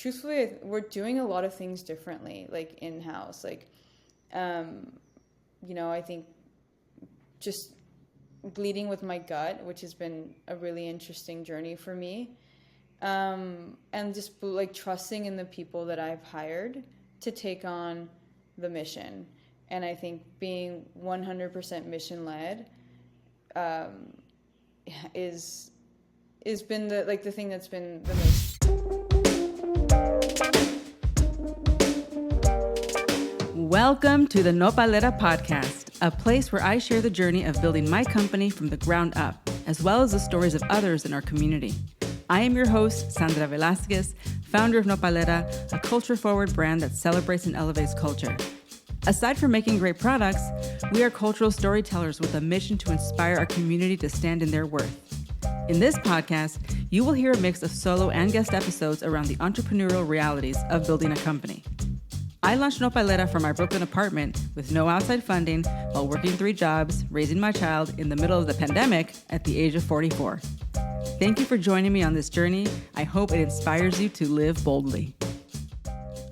truthfully, we're doing a lot of things differently, like in-house. Like, I think just leading with my gut, which has been a really interesting journey for me. And just like trusting in the people that I've hired to take on the mission. And I think being 100% mission led is been the thing that's been the most. Welcome to the Nopalera podcast, a place where I share the journey of building my company from the ground up, as well as the stories of others in our community. I am your host, Sandra Velasquez, founder of Nopalera, a culture-forward brand that celebrates and elevates culture. Aside from making great products, we are cultural storytellers with a mission to inspire our community to stand in their worth. In this podcast, you will hear a mix of solo and guest episodes around the entrepreneurial realities of building a company. I launched Nopalera from my Brooklyn apartment with no outside funding while working 3 jobs, raising my child in the middle of the pandemic at the age of 44. Thank you for joining me on this journey. I hope it inspires you to live boldly.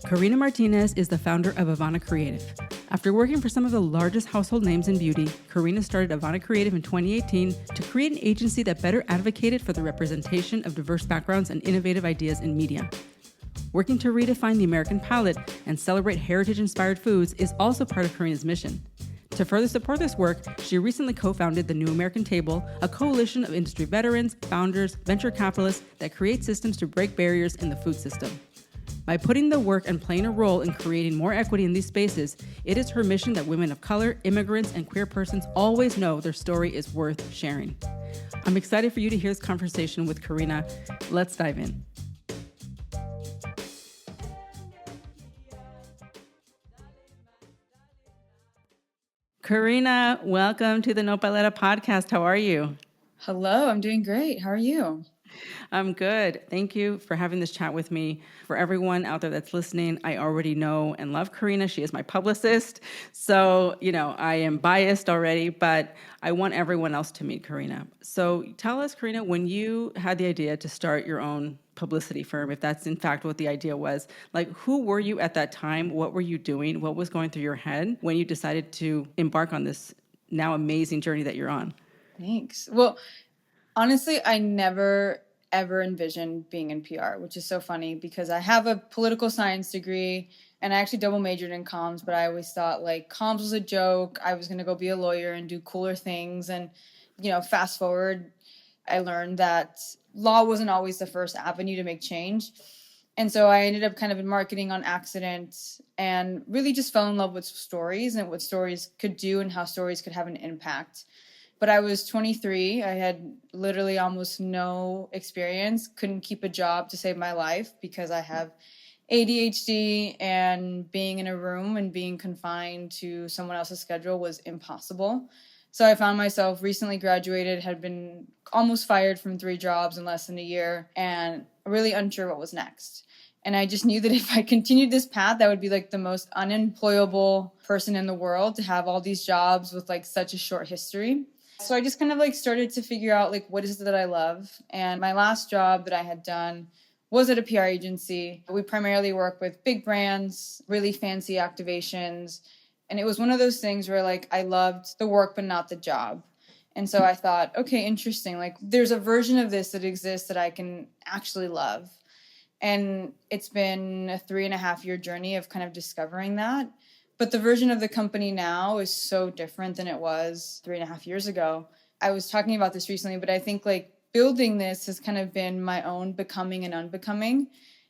Karina Martinez is the founder of Avana Creative. After working for some of the largest household names in beauty, Karina started Avana Creative in 2018 to create an agency that better advocated for the representation of diverse backgrounds and innovative ideas in media. Working to redefine the American palate and celebrate heritage-inspired foods is also part of Karina's mission. To further support this work, she recently co-founded the New American Table, a coalition of industry veterans, founders, venture capitalists that create systems to break barriers in the food system. By putting the work and playing a role in creating more equity in these spaces, it is her mission that women of color, immigrants, and queer persons always know their story is worth sharing. I'm excited for you to hear this conversation with Karina. Let's dive in. Karina, welcome to the Nopalera podcast. How are you? Hello, I'm doing great. How are you? I'm good. Thank you for having this chat with me. For everyone out there that's listening, I already know and love Karina. She is my publicist. So, I am biased already, but I want everyone else to meet Karina. So tell us, Karina, when you had the idea to start your own publicity firm, if that's in fact what the idea was, like who were you at that time? What were you doing? What was going through your head when you decided to embark on this now amazing journey that you're on? Thanks. Well, honestly, I never ever envisioned being in PR, which is so funny because I have a political science degree and I actually double majored in comms, but I always thought like comms was a joke. I was going to go be a lawyer and do cooler things. And, fast forward, I learned that law wasn't always the first avenue to make change. And so I ended up kind of in marketing on accident and really just fell in love with stories and what stories could do and how stories could have an impact. But I was 23. I had literally almost no experience, couldn't keep a job to save my life because I have ADHD, and being in a room and being confined to someone else's schedule was impossible. So I found myself recently graduated, had been almost fired from 3 jobs in less than a year, and really unsure what was next. And I just knew that if I continued this path, I would be like the most unemployable person in the world to have all these jobs with like such a short history. So I just kind of like started to figure out like what is it that I love. And my last job that I had done was at a PR agency. We primarily work with big brands, really fancy activations. And it was one of those things where like I loved the work, but not the job. And so I thought, okay, interesting. Like there's a version of this that exists that I can actually love. And it's been a 3.5-year journey of kind of discovering that. But the version of the company now is so different than it was 3.5 years ago. I was talking about this recently, but I think like building this has kind of been my own becoming and unbecoming.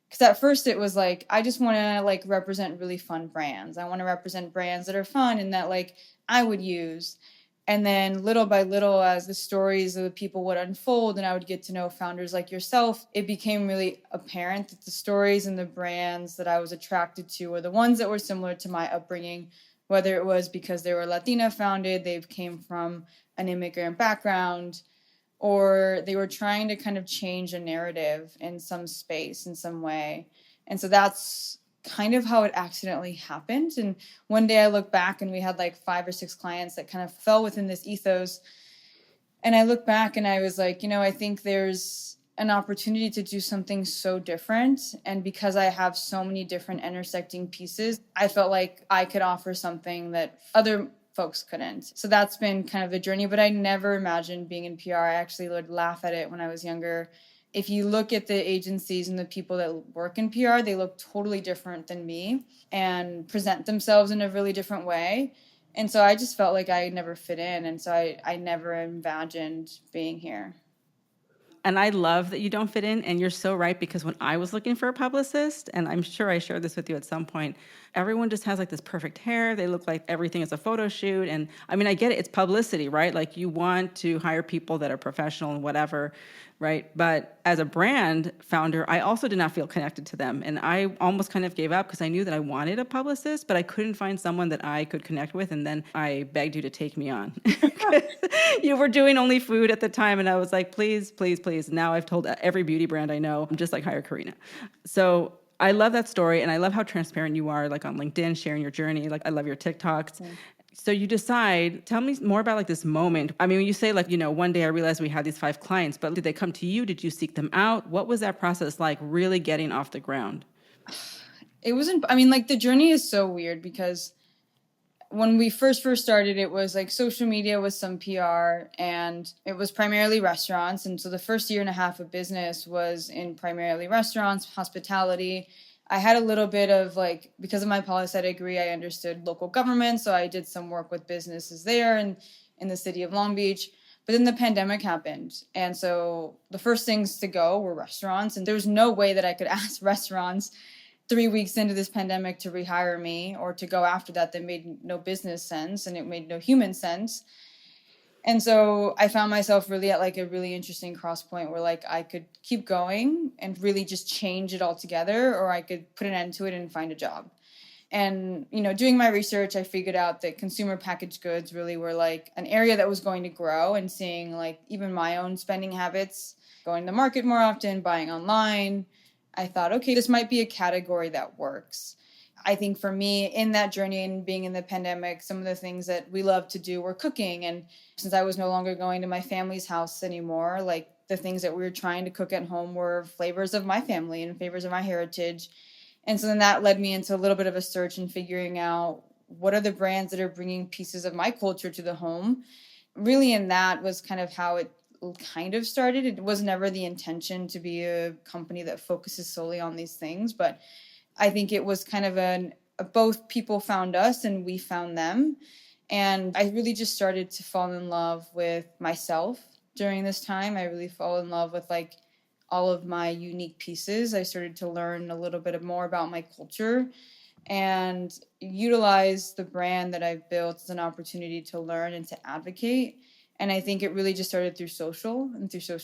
Because at first it was like, I just want to like represent really fun brands. I want to represent brands that are fun and that like I would use. And then little by little, as the stories of the people would unfold and I would get to know founders like yourself, it became really apparent that the stories and the brands that I was attracted to were the ones that were similar to my upbringing, whether it was because they were Latina founded, they came from an immigrant background, or they were trying to kind of change a narrative in some space, in some way. And so that's kind of how it accidentally happened. And one day I look back and we had like 5 or 6 clients that kind of fell within this ethos. And I look back and I was like, I think there's an opportunity to do something so different. And because I have so many different intersecting pieces, I felt like I could offer something that other folks couldn't. So that's been kind of the journey, but I never imagined being in PR. I actually would laugh at it when I was younger. If you look at the agencies and the people that work in PR, they look totally different than me and present themselves in a really different way. And so I just felt like I never fit in. And so I never imagined being here. And I love that you don't fit in. And you're so right, because when I was looking for a publicist, and I'm sure I shared this with you at some point, everyone just has like this perfect hair. They look like everything is a photo shoot. And I mean, I get it. It's publicity, right? Like you want to hire people that are professional and whatever, right? But as a brand founder, I also did not feel connected to them. And I almost kind of gave up because I knew that I wanted a publicist, but I couldn't find someone that I could connect with. And then I begged you to take me on. You were doing only food at the time. And I was like, please, please, please. Now I've told every beauty brand I know, I'm just like, hire Karina. So I love that story. And I love how transparent you are, like on LinkedIn, sharing your journey. Like I love your TikToks. Yeah. So you decide, tell me more about like this moment. I mean, when you say like, one day I realized we had these 5 clients, but did they come to you? Did you seek them out? What was that process like, really getting off the ground? It wasn't, I mean, like the journey is so weird because when we first started, it was like social media with some PR, and it was primarily restaurants. And so the first year and a half of business was in primarily restaurants, hospitality. I had a little bit of like, because of my poli-sci degree, I understood local government. So I did some work with businesses there and in the city of Long Beach. But then the pandemic happened. And so the first things to go were restaurants. And there was no way that I could ask restaurants 3 weeks into this pandemic to rehire me or to go after that. That made no business sense and it made no human sense. And so I found myself really at like a really interesting cross point where like I could keep going and really just change it all together, or I could put an end to it and find a job. And, doing my research, I figured out that consumer packaged goods really were like an area that was going to grow, and seeing like even my own spending habits, going to the market more often, buying online, I thought, okay, this might be a category that works. I think for me in that journey and being in the pandemic, some of the things that we love to do were cooking. And since I was no longer going to my family's house anymore, like the things that we were trying to cook at home were flavors of my family and flavors of my heritage. And so then that led me into a little bit of a search and figuring out what are the brands that are bringing pieces of my culture to the home. Really, and that was kind of how it kind of started. It was never the intention to be a company that focuses solely on these things, but I think it was kind of both people found us and we found them. And I really just started to fall in love with myself during this time. I really fell in love with like all of my unique pieces. I started to learn a little bit more about my culture and utilize the brand that I've built as an opportunity to learn and to advocate. And I think it really just started through social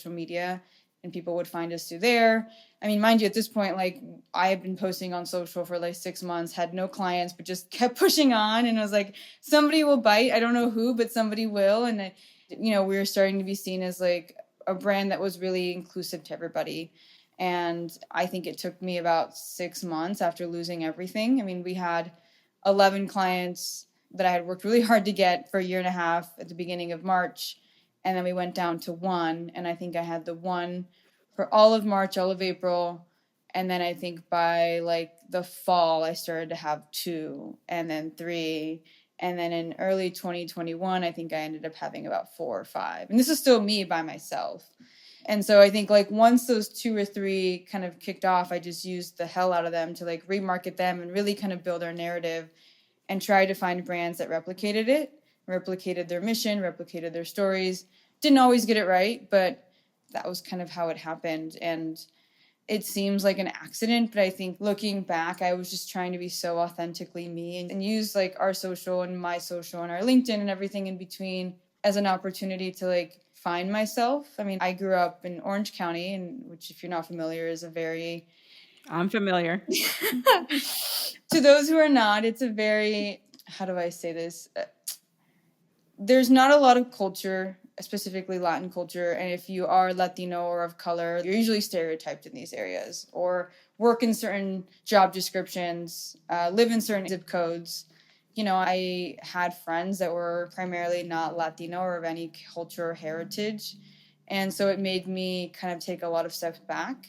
media, and people would find us through there. I mean, mind you, at this point, like I had been posting on social for like 6 months, had no clients, but just kept pushing on. And I was like, somebody will bite. I don't know who, but somebody will. And, we were starting to be seen as like a brand that was really inclusive to everybody. And I think it took me about 6 months after losing everything. I mean, we had 11 clients that I had worked really hard to get for a year and a half at the beginning of March. And then we went down to 1. And I think I had the 1 for all of March, all of April. And then I think by like the fall, I started to have 2 and then 3. And then in early 2021, I think I ended up having about 4 or 5. And this is still me by myself. And so I think like once those 2 or 3 kind of kicked off, I just used the hell out of them to like remarket them and really kind of build our narrative and try to find brands that replicated their mission, replicated their stories. Didn't always get it right, but that was kind of how it happened. And it seems like an accident, but I think looking back, I was just trying to be so authentically me and use like our social and my social and our LinkedIn and everything in between as an opportunity to like find myself. I mean, I grew up in Orange County, and which if you're not familiar is a very... I'm familiar. To those who are not, it's a very, how do I say this? There's not a lot of culture, specifically Latin culture. And if you are Latino or of color, you're usually stereotyped in these areas or work in certain job descriptions, live in certain zip codes. I had friends that were primarily not Latino or of any culture or heritage. And so it made me kind of take a lot of steps back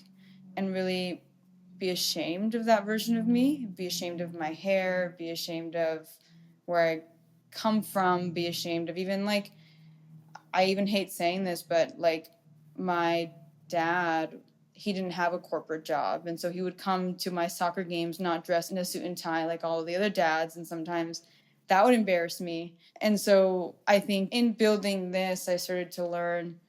and really be ashamed of that version of me, be ashamed of my hair, be ashamed of where I come from, be ashamed of even like, I even hate saying this, but like my dad, he didn't have a corporate job. And so he would come to my soccer games not dressed in a suit and tie like all of the other dads. And sometimes that would embarrass me. And so I think in building this, I started to learn,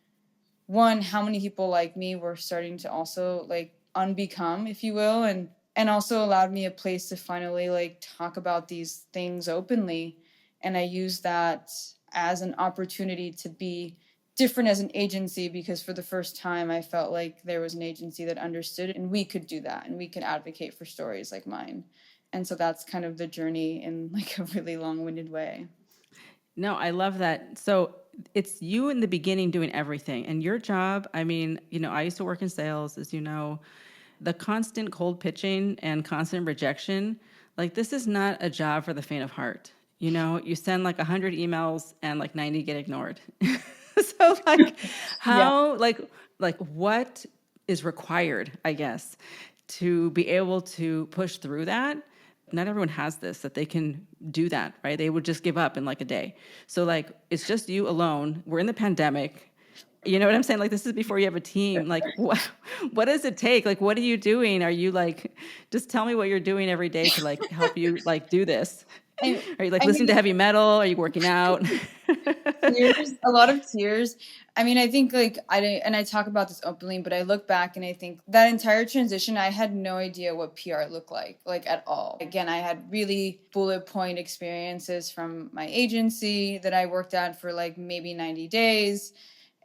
one, how many people like me were starting to also like unbecome, if you will, and also allowed me a place to finally like talk about these things openly. And I used that as an opportunity to be different as an agency, because for the first time I felt like there was an agency that understood it, and we could do that and we could advocate for stories like mine. And so that's kind of the journey in like a really long-winded way. No, I love that. So it's you in the beginning doing everything. And your job, I mean, I used to work in sales, as you know, the constant cold pitching and constant rejection. Like, this is not a job for the faint of heart. You send like 100 emails and like 90 get ignored. So like Yeah. how, like what is required, I guess, to be able to push through that? Not everyone has this, that they can do that, right? They would just give up in like a day. So like, it's just you alone. We're in the pandemic. You know what I'm saying? Like, this is before you have a team. Like, what does it take? Like, what are you doing? Are you like, just tell me what you're doing every day to like help you like do this. I, Are you like I listening to mean, heavy metal? Are you working out? tears, a lot of tears. I mean, I think like I talk about this openly, but I look back and I think that entire transition, I had no idea what PR looked like at all. Again, I had really bullet point experiences from my agency that I worked at for like maybe 90 days.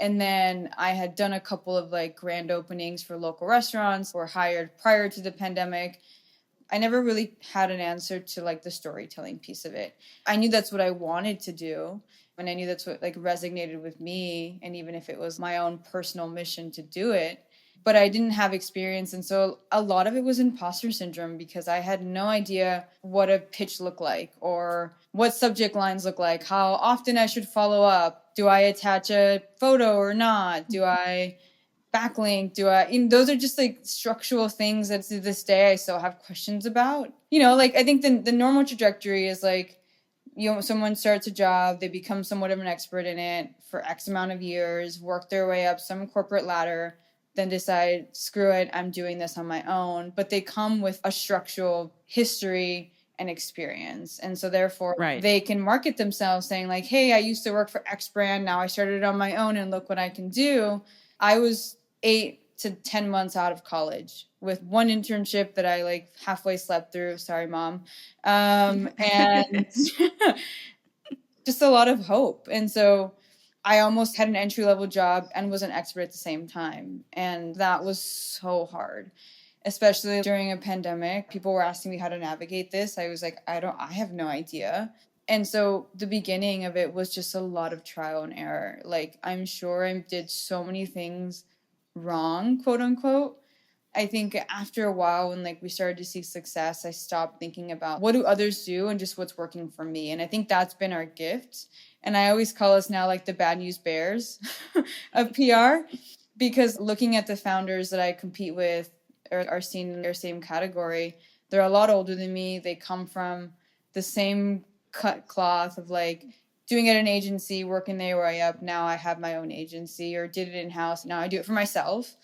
And then I had done a couple of like grand openings for local restaurants, were hired prior to the pandemic. I never really had an answer to like the storytelling piece of it. I knew that's what I wanted to do, and I knew that's what like resonated with me, and even if it was my own personal mission to do it, but I didn't have experience. And so a lot of it was imposter syndrome, because I had no idea what a pitch looked like or what subject lines look like, how often I should follow up. Do I attach a photo or not? Do I backlink? Those are just like structural things that to this day I still have questions about. Like I think the normal trajectory is like, someone starts a job, they become somewhat of an expert in it for X amount of years, work their way up some corporate ladder, then decide, screw it, I'm doing this on my own. But they come with a structural history and experience. And so therefore Right. they can market themselves saying like, hey, I used to work for X brand, now I started on my own and look what I can do. I was 8 to 10 months out of college with one internship that I like halfway slept through. Sorry, mom. And just a lot of hope. And so I almost had an entry level job and was an expert at the same time. And that was so hard, especially during a pandemic. People were asking me how to navigate this. I was like, I have no idea. And so the beginning of it was just a lot of trial and error. Like, I'm sure I did so many things wrong, quote unquote. I think after a while, when like we started to see success, I stopped thinking about what do others do and just what's working for me. And I think that's been our gift. And I always call us now like the bad news bears of PR, because looking at the founders that I compete with or are seen in their same category, they're a lot older than me. They come from the same cut cloth of like doing it at an agency, working their way up. Now I have my own agency, or did it in house. Now I do it for myself.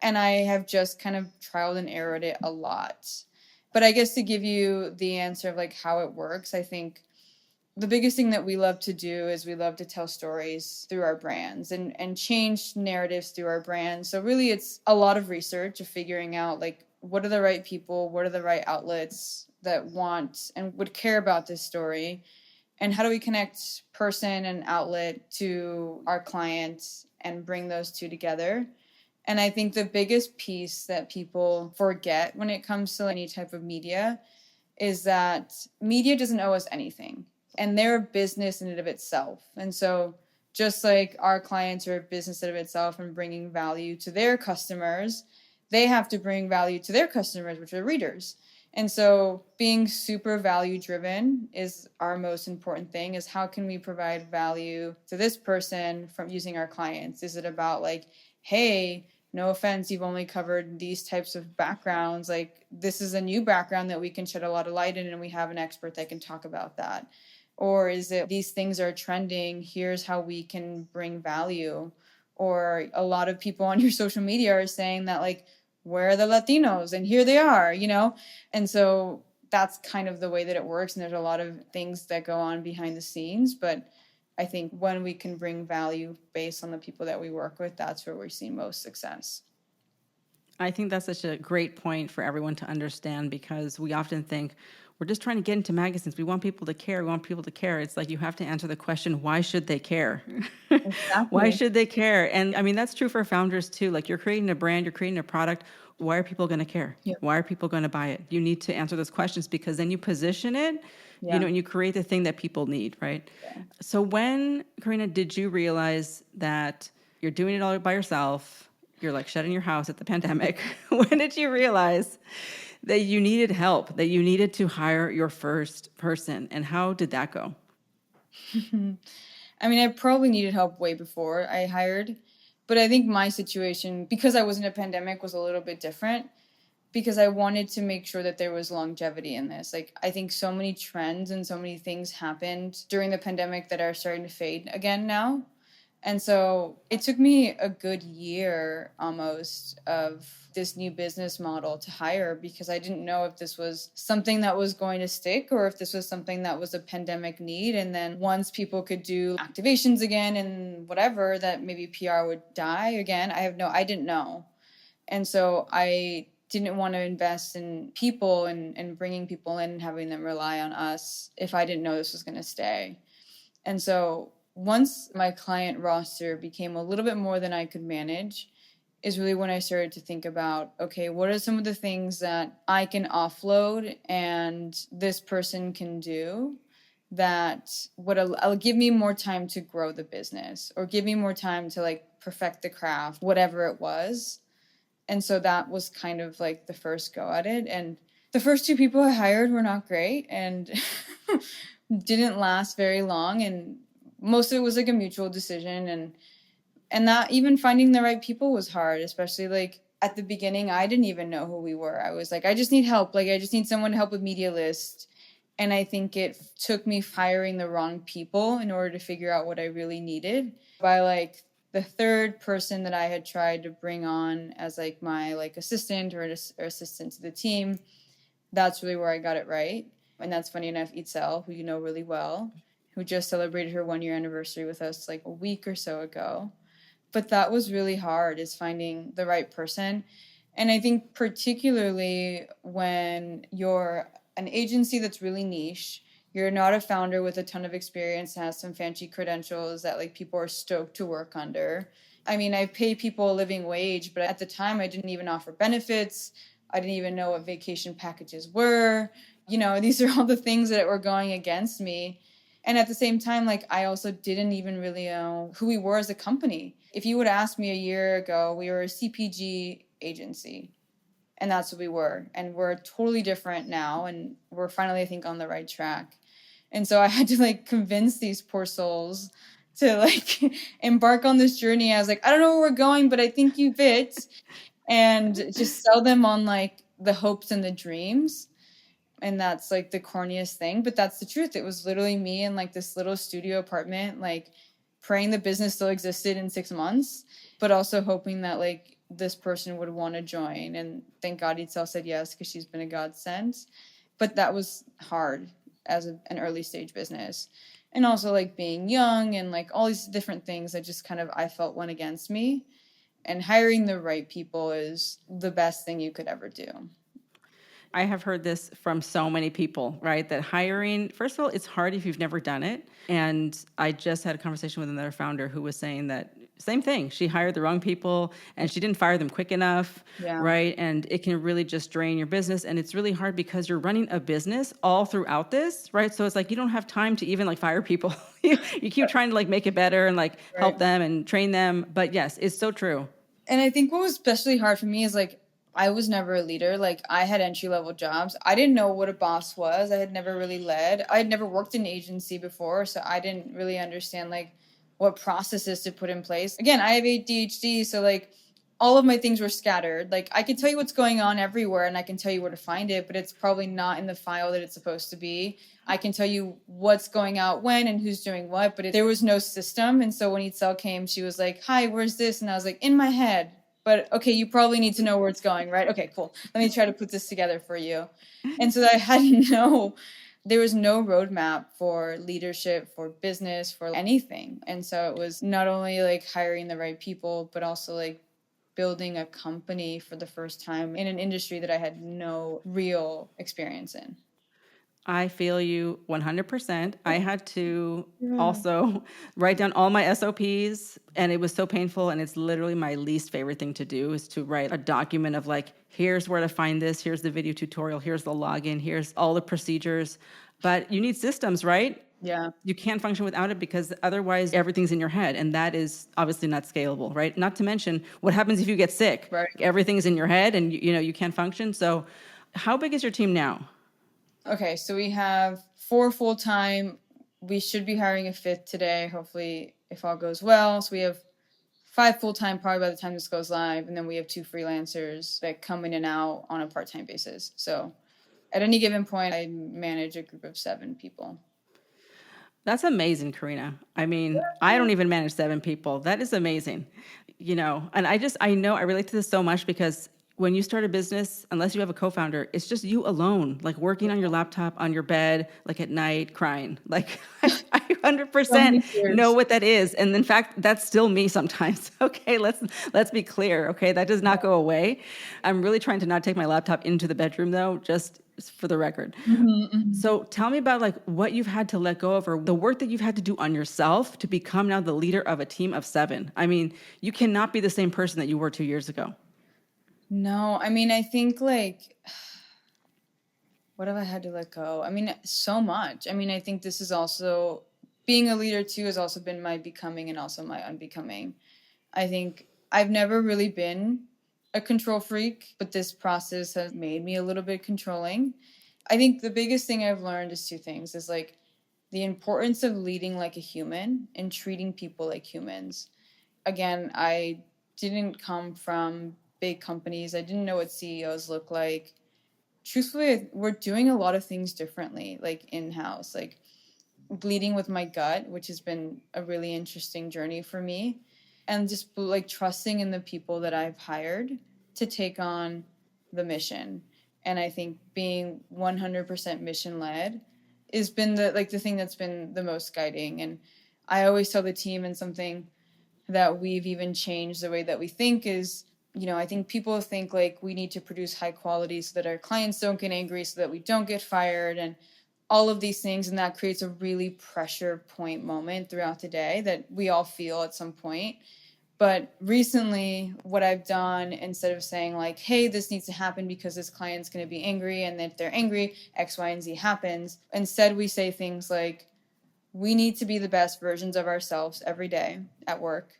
And I have just kind of trialed and errored it a lot. But I guess to give you the answer of like how it works, I think the biggest thing that we love to do is we love to tell stories through our brands and change narratives through our brands. So really it's a lot of research of figuring out like, what are the right people, what are the right outlets that want and would care about this story, and how do we connect person and outlet to our clients and bring those two together. And I think the biggest piece that people forget when it comes to any type of media is that media doesn't owe us anything. And they're a business in and of itself. And so just like our clients are a business in and of itself and bringing value to their customers, they have to bring value to their customers, which are readers. And so being super value driven is our most important thing, is how can we provide value to this person from using our clients? Is it about like, hey, no offense, you've only covered these types of backgrounds. Like, this is a new background that we can shed a lot of light in, and we have an expert that can talk about that. Or is it these things are trending, here's how we can bring value? Or a lot of people on your social media are saying that, like, where are the Latinos? And here they are, you know? And so that's kind of the way that it works. And there's a lot of things that go on behind the scenes. But I think when we can bring value based on the people that we work with, that's where we're seeing most success. I think that's such a great point for everyone to understand, because we often think we're just trying to get into magazines. We want people to care. We want people to care. It's like you have to answer the question, why should they care? Exactly. Why should they care? And I mean, that's true for founders too. Like, you're creating a brand, you're creating a product. Why are people going to care? Yep. Why are people going to buy it? You need to answer those questions, because then you position it, Yeah. and you create the thing that people need, right? Yeah. So when, Karina, did you realize that you're doing it all by yourself? You're like shut in your house at the pandemic. When did you realize that you needed help, that you needed to hire your first person? And how did that go? I mean, I probably needed help way before I hired, but I think my situation, because I was in a pandemic, was a little bit different, because I wanted to make sure that there was longevity in this. Like, I think so many trends and so many things happened during the pandemic that are starting to fade again now. And so it took me a good year almost of this new business model to hire, because I didn't know if this was something that was going to stick or if this was something that was a pandemic need. And then once people could do activations again and whatever, that maybe PR would die again. I didn't know. And so I didn't want to invest in people and bringing people in and having them rely on us if I didn't know this was going to stay. And so once my client roster became a little bit more than I could manage, is really when I started to think about, okay, what are some of the things that I can offload and this person can do that would give me more time to grow the business, or give me more time to like perfect the craft, whatever it was. And so that was kind of like the first go at it. And the first two people I hired were not great and didn't last very long. And most of it was like a mutual decision. And that even finding the right people was hard, especially like at the beginning, I didn't even know who we were. I was like, I just need help. Like, I just need someone to help with Media List. And I think it took me hiring the wrong people in order to figure out what I really needed. By like the third person that I had tried to bring on as like my like assistant or assistant to the team, that's really where I got it right. And that's funny enough, Itzel, who you know really well, who just celebrated her 1-year anniversary with us like a week or so ago. But that was really hard, is finding the right person. And I think particularly when you're an agency that's really niche, you're not a founder with a ton of experience, has some fancy credentials that like people are stoked to work under. I mean, I pay people a living wage, but at the time I didn't even offer benefits. I didn't even know what vacation packages were. You know, these are all the things that were going against me. And at the same time, like, I also didn't even really know who we were as a company. If you would ask me a year ago, we were a CPG agency, and that's what we were. And we're totally different now, and we're finally, I think, on the right track. And so I had to like convince these poor souls to like embark on this journey. I was like, I don't know where we're going, but I think you fit. And just sell them on like the hopes and the dreams. And that's like the corniest thing, but that's the truth. It was literally me in like this little studio apartment, like praying the business still existed in 6 months, but also hoping that like this person would want to join. And thank God Itzel said yes, because she's been a godsend. But that was hard as an early stage business. And also like being young and like all these different things that just kind of I felt went against me. And hiring the right people is the best thing you could ever do. I have heard this from so many people, right? That hiring, first of all, it's hard if you've never done it. And I just had a conversation with another founder who was saying that same thing. She hired the wrong people and she didn't fire them quick enough, right? And it can really just drain your business. And it's really hard because you're running a business all throughout this, right? So it's like you don't have time to even like fire people. You keep trying to like make it better and like help them and train them. But yes, it's so true. And I think what was especially hard for me is like, I was never a leader. Like, I had entry level jobs. I didn't know what a boss was. I had never really led. I had never worked in an agency before, so I didn't really understand like what processes to put in place. Again, I have ADHD, so like all of my things were scattered. Like, I can tell you what's going on everywhere and I can tell you where to find it, but it's probably not in the file that it's supposed to be. I can tell you what's going out when and who's doing what, but there was no system. And so when Itzel came, she was like, "Hi, where's this?" And I was like, "In my head." But okay, you probably need to know where it's going, right? Okay, cool. Let me try to put this together for you. And so I had there was no roadmap for leadership, for business, for anything. And so it was not only like hiring the right people, but also like building a company for the first time in an industry that I had no real experience in. I feel you 100%. I had to also write down all my SOPs, and it was so painful. And it's literally my least favorite thing to do is to write a document of like, here's where to find this, here's the video tutorial, here's the login, here's all the procedures. But you need systems, right? Yeah. You can't function without it because otherwise everything's in your head. And that is obviously not scalable, right? Not to mention what happens if you get sick. Right. Everything's in your head and you can't function. So how big is your team now? Okay, so we have 4 full-time. We should be hiring a 5th today, hopefully, if all goes well. So we have 5 full-time probably by the time this goes live, and then we have 2 freelancers that come in and out on a part-time basis. So at any given point, I manage a group of 7 people. That's amazing, Karina. I mean, I don't even manage 7 people. That is amazing. And I relate to this so much because when you start a business, unless you have a co-founder, it's just you alone, like working on your laptop, on your bed, like at night, crying. Like I 100% know what that is. And in fact, that's still me sometimes. Okay, let's be clear. Okay, that does not go away. I'm really trying to not take my laptop into the bedroom though, just for the record. So tell me about like what you've had to let go of or the work that you've had to do on yourself to become now the leader of a team of 7. I mean, you cannot be the same person that you were 2 years ago. No, I mean, I think like, what have I had to let go? I mean, so much. I mean, I think this is also, being a leader too has also been my becoming and also my unbecoming. I think I've never really been a control freak, but this process has made me a little bit controlling. I think the biggest thing I've learned is 2 things, is like the importance of leading like a human and treating people like humans. Again, I didn't come from big companies. I didn't know what CEOs look like. Truthfully, we're doing a lot of things differently, like in-house, like bleeding with my gut, which has been a really interesting journey for me, and just like trusting in the people that I've hired to take on the mission. And I think being 100% mission led has been the thing that's been the most guiding. And I always tell the team, and something that we've even changed the way that we think is, I think people think like we need to produce high quality so that our clients don't get angry, so that we don't get fired, and all of these things. And that creates a really pressure point moment throughout the day that we all feel at some point. But recently, what I've done, instead of saying like, hey, this needs to happen because this client's going to be angry, and if they're angry, X, Y, and Z happens, instead we say things like, we need to be the best versions of ourselves every day at work,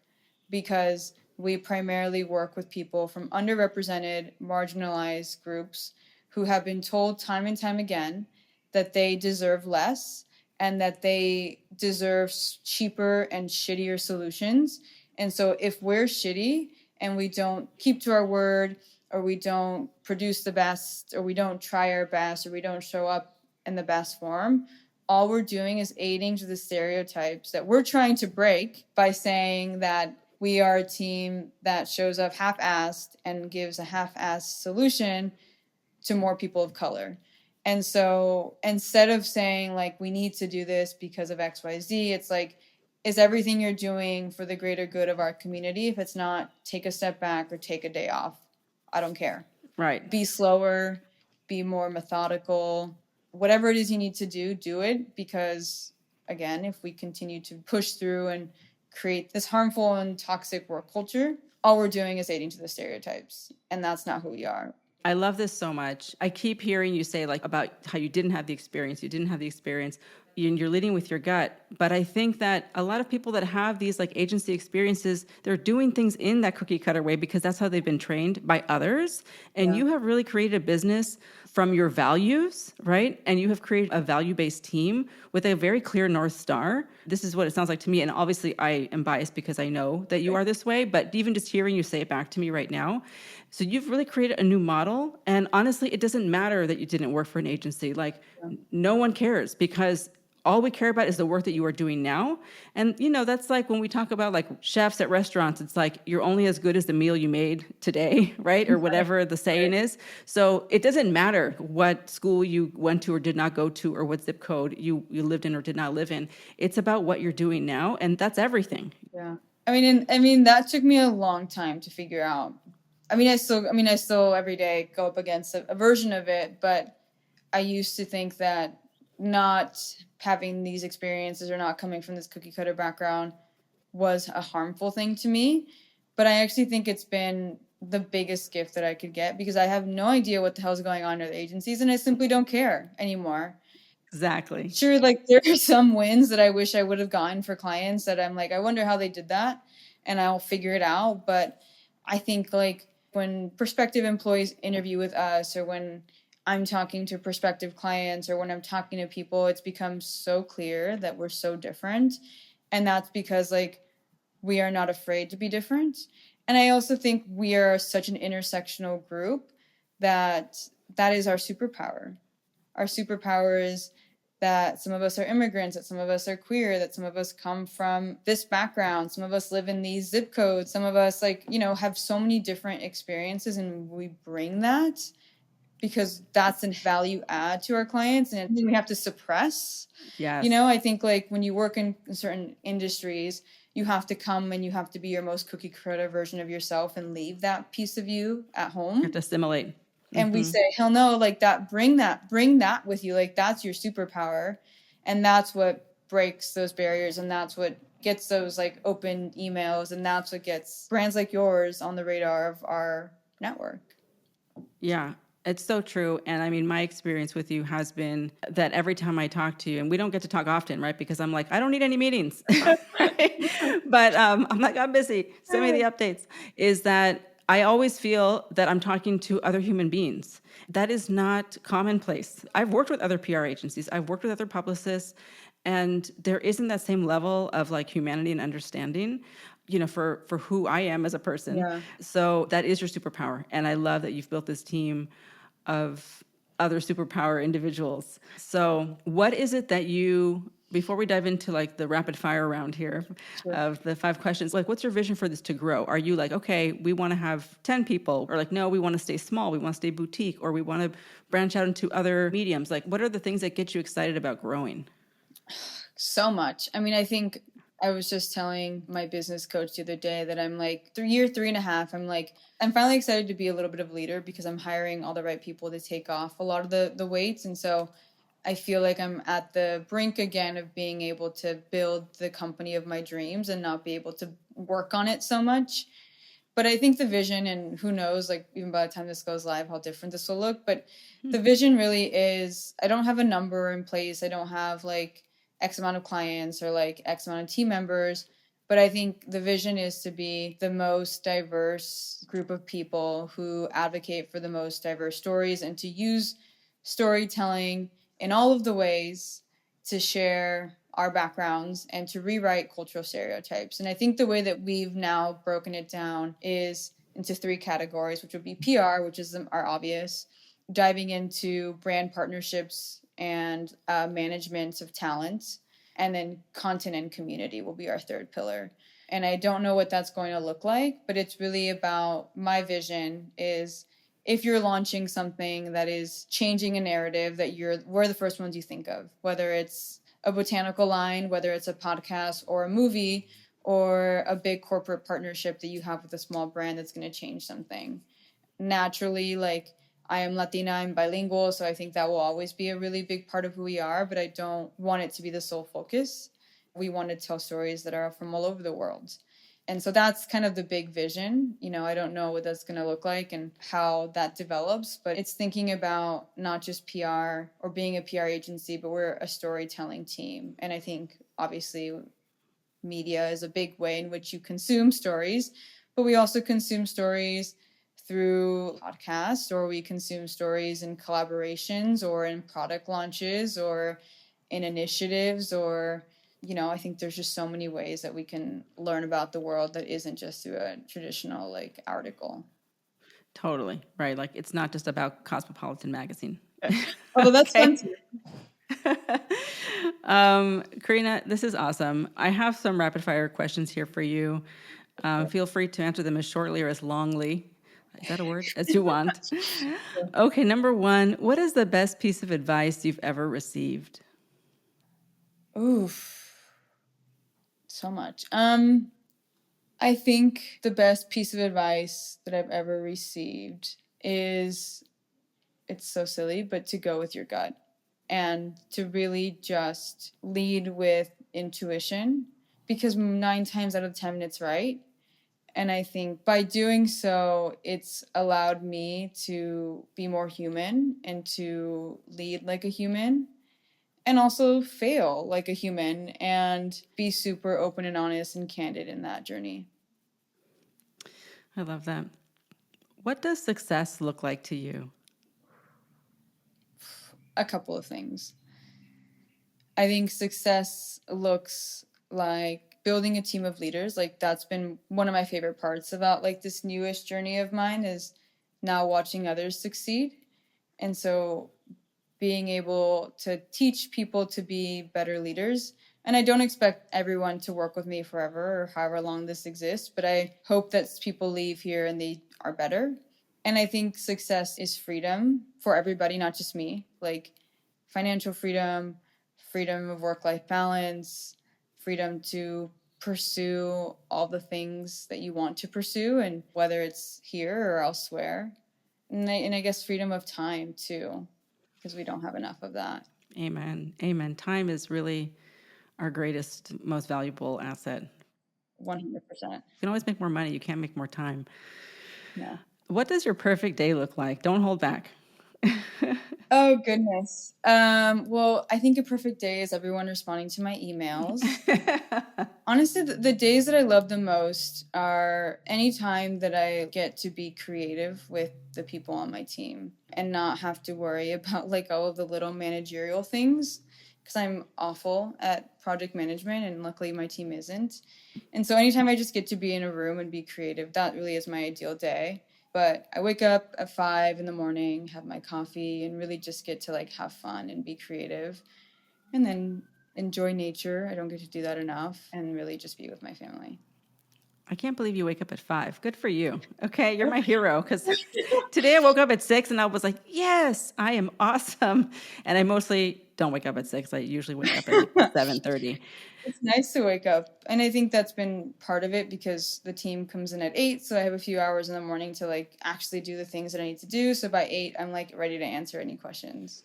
because we primarily work with people from underrepresented, marginalized groups who have been told time and time again that they deserve less and that they deserve cheaper and shittier solutions. And so if we're shitty and we don't keep to our word, or we don't produce the best, or we don't try our best, or we don't show up in the best form, all we're doing is aiding to the stereotypes that we're trying to break by saying that we are a team that shows up half-assed and gives a half-assed solution to more people of color. And so instead of saying like, we need to do this because of XYZ, it's like, is everything you're doing for the greater good of our community? If it's not, take a step back or take a day off. I don't care. Right. Be slower, be more methodical. Whatever it is you need to do it. Because again, if we continue to push through and create this harmful and toxic work culture, all we're doing is aiding to the stereotypes. And that's not who we are. I love this so much. I keep hearing you say like about how you didn't have the experience. you're leading with your gut. But I think that a lot of people that have these like agency experiences, they're doing things in that cookie cutter way because that's how they've been trained by others. And Yeah. you have really created a business from your values, right? And you have created a value-based team with a very clear North Star. This is what it sounds like to me. And obviously I am biased because I know that you are this way, but even just hearing you say it back to me right now. So you've really created a new model. And honestly, it doesn't matter that you didn't work for an agency. Like no one cares because all we care about is the work that you are doing now. And, that's like when we talk about like chefs at restaurants, it's like you're only as good as the meal you made today, right? Or whatever the saying is. So it doesn't matter what school you went to or did not go to or what zip code you lived in or did not live in. It's about what you're doing now. And that's everything. Yeah. I mean, that took me a long time to figure out. I still every day go up against a version of it, but I used to think that not having these experiences or not coming from this cookie cutter background was a harmful thing to me. But I actually think it's been the biggest gift that I could get because I have no idea what the hell's going on in the agencies and I simply don't care anymore. Exactly. Sure, like there are some wins that I wish I would have gotten for clients that I'm like, I wonder how they did that, and I'll figure it out. But I think like when prospective employees interview with us, or when I'm talking to prospective clients, or when I'm talking to people, it's become so clear that we're so different. And that's because like we are not afraid to be different. And I also think we are such an intersectional group that that is our superpower. Our superpower is that some of us are immigrants, that some of us are queer, that some of us come from this background, some of us live in these zip codes, some of us have so many different experiences, and we bring that because that's a value add to our clients, and we have to suppress. Yes. I think like when you work in certain industries, you have to come and you have to be your most cookie cutter version of yourself and leave that piece of you at home. You have to assimilate. And we say, hell no, like bring that with you. Like that's your superpower. And that's what breaks those barriers. And that's what gets those like open emails. And that's what gets brands like yours on the radar of our network. Yeah, it's so true. And I mean, my experience with you has been that every time I talk to you, and we don't get to talk often, right? Because I'm like, I don't need any meetings. Right? But I'm like, I'm busy. Send me the updates. Is that I always feel that I'm talking to other human beings. That is not commonplace. I've worked with other PR agencies, I've worked with other publicists, and there isn't that same level of like humanity and understanding, for who I am as a person. Yeah. So that is your superpower. And I love that you've built this team of other superpower individuals. So what is it that before we dive into like the rapid fire round here of the 5 questions, like what's your vision for this to grow? Are you like, okay, we want to have 10 people, or like, no, we want to stay small, we want to stay boutique, or we want to branch out into other mediums? Like, what are the things that get you excited about growing? So much. I mean, I think I was just telling my business coach the other day that I'm like 3.5. I'm finally excited to be a little bit of a leader because I'm hiring all the right people to take off a lot of the weights. And so I feel like I'm at the brink again of being able to build the company of my dreams and not be able to work on it so much. But I think the vision, and who knows, like even by the time this goes live, how different this will look. But the vision really is, I don't have a number in place. I don't have like X amount of clients or like X amount of team members. But I think the vision is to be the most diverse group of people who advocate for the most diverse stories and to use storytelling in all of the ways to share our backgrounds and to rewrite cultural stereotypes. And I think the way that we've now broken it down is into 3 categories, which would be PR, which is our obvious, diving into brand partnerships and management of talent, and then content and community will be our 3rd pillar. And I don't know what that's going to look like, but it's really about, my vision is, if you're launching something that is changing a narrative, that we're the first ones you think of, whether it's a botanical line, whether it's a podcast or a movie, or a big corporate partnership that you have with a small brand that's going to change something. Naturally, like, I am Latina, I'm bilingual, so I think that will always be a really big part of who we are, but I don't want it to be the sole focus. We want to tell stories that are from all over the world. And so that's kind of the big vision. I don't know what that's going to look like and how that develops, but it's thinking about not just PR or being a PR agency, but we're a storytelling team. And I think obviously media is a big way in which you consume stories, but we also consume stories through podcasts, or we consume stories in collaborations or in product launches or in initiatives, or I think there's just so many ways that we can learn about the world that isn't just through a traditional like article. Totally. Right. Like it's not just about Cosmopolitan magazine. Although that's fun too. Karina, this is awesome. I have some rapid fire questions here for you. Feel free to answer them as shortly or as longly, is that a word, as you want. Okay, number one, what is the best piece of advice you've ever received? Oof. So much. I think the best piece of advice that I've ever received is, it's so silly, but to go with your gut and to really just lead with intuition, because 9 times out of 10 it's right. And I think by doing so, it's allowed me to be more human and to lead like a human, and also fail like a human and be super open and honest and candid in that journey. I love that. What does success look like to you? A couple of things. I think success looks like building a team of leaders. Like that's been one of my favorite parts about like this newish journey of mine, is now watching others succeed. And so being able to teach people to be better leaders. And I don't expect everyone to work with me forever or however long this exists, but I hope that people leave here and they are better. And I think success is freedom for everybody, not just me. Like financial freedom, freedom of work-life balance, freedom to pursue all the things that you want to pursue, and whether it's here or elsewhere. And I guess freedom of time too, because we don't have enough of that. Amen. Amen. Time is really our greatest, most valuable asset. 100%. You can always make more money. You can't make more time. Yeah. What does your perfect day look like? Don't hold back. Oh, goodness. Well, I think a perfect day is everyone responding to my emails. Honestly, the days that I love the most are any time that I get to be creative with the people on my team and not have to worry about like all of the little managerial things, because I'm awful at project management and luckily my team isn't. And so anytime I just get to be in a room and be creative, that really is my ideal day. But I wake up at 5 in the morning, have my coffee, and really just get to like have fun and be creative. And then enjoy nature. I don't get to do that enough, and really just be with my family. I can't believe you wake up at 5. Good for you. Okay, you're my hero, because today I woke up at 6 and I was like, yes, I am awesome. And I mostly don't wake up at 6. I usually wake up at like 7:30. It's nice to wake up. And I think that's been part of it, because the team comes in at 8. So I have a few hours in the morning to like actually do the things that I need to do. So by 8, I'm like ready to answer any questions.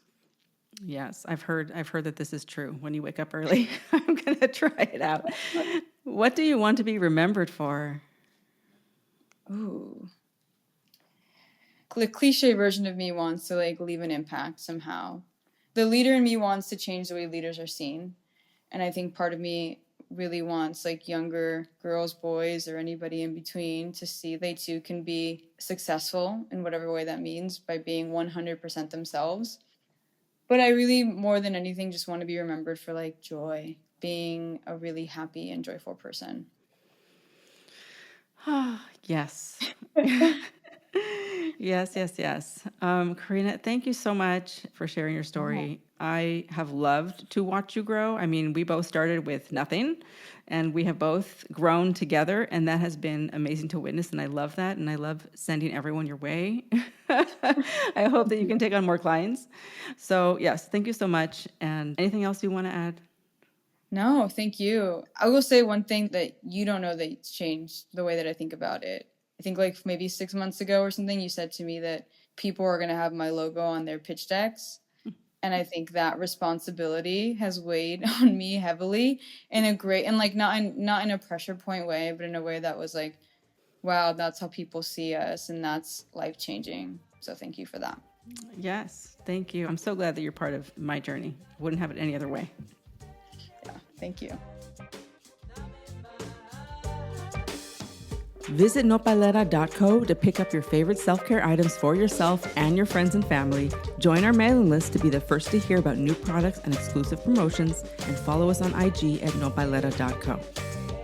Yes, I've heard that this is true. When you wake up early, I'm going to try it out. What do you want to be remembered for? Ooh. The cliche version of me wants to like leave an impact somehow. The leader in me wants to change the way leaders are seen. And I think part of me really wants like younger girls, boys, or anybody in between to see they too can be successful in whatever way that means by being 100% themselves. But I really, more than anything, just want to be remembered for like joy, being a really happy and joyful person. Yes. Yes, yes, yes. Karina, thank you so much for sharing your story. I have loved to watch you grow. I mean, we both started with nothing and we have both grown together, and that has been amazing to witness. And I love that. And I love sending everyone your way. I hope that you can take on more clients. So, yes, thank you so much. And anything else you want to add? No, thank you. I will say one thing that you don't know that's changed the way that I think about it. I think like maybe 6 months ago or something, you said to me that people are going to have my logo on their pitch decks. And I think that responsibility has weighed on me heavily in a great, and like not in a pressure point way, but in a way that was like, wow, that's how people see us, and that's life changing. So thank you for that. Yes, thank you. I'm so glad that you're part of my journey. Wouldn't have it any other way. Yeah, thank you. Visit nopalera.co to pick up your favorite self-care items for yourself and your friends and family. Join our mailing list to be the first to hear about new products and exclusive promotions, and follow us on IG at nopalera.co.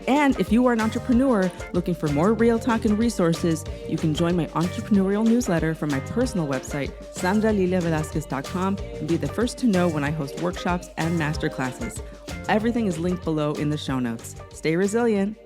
And if you are an entrepreneur looking for more real talk and resources, you can join my entrepreneurial newsletter from my personal website, sandraliliavelasquez.com, and be the first to know when I host workshops and masterclasses. Everything is linked below in the show notes. Stay resilient.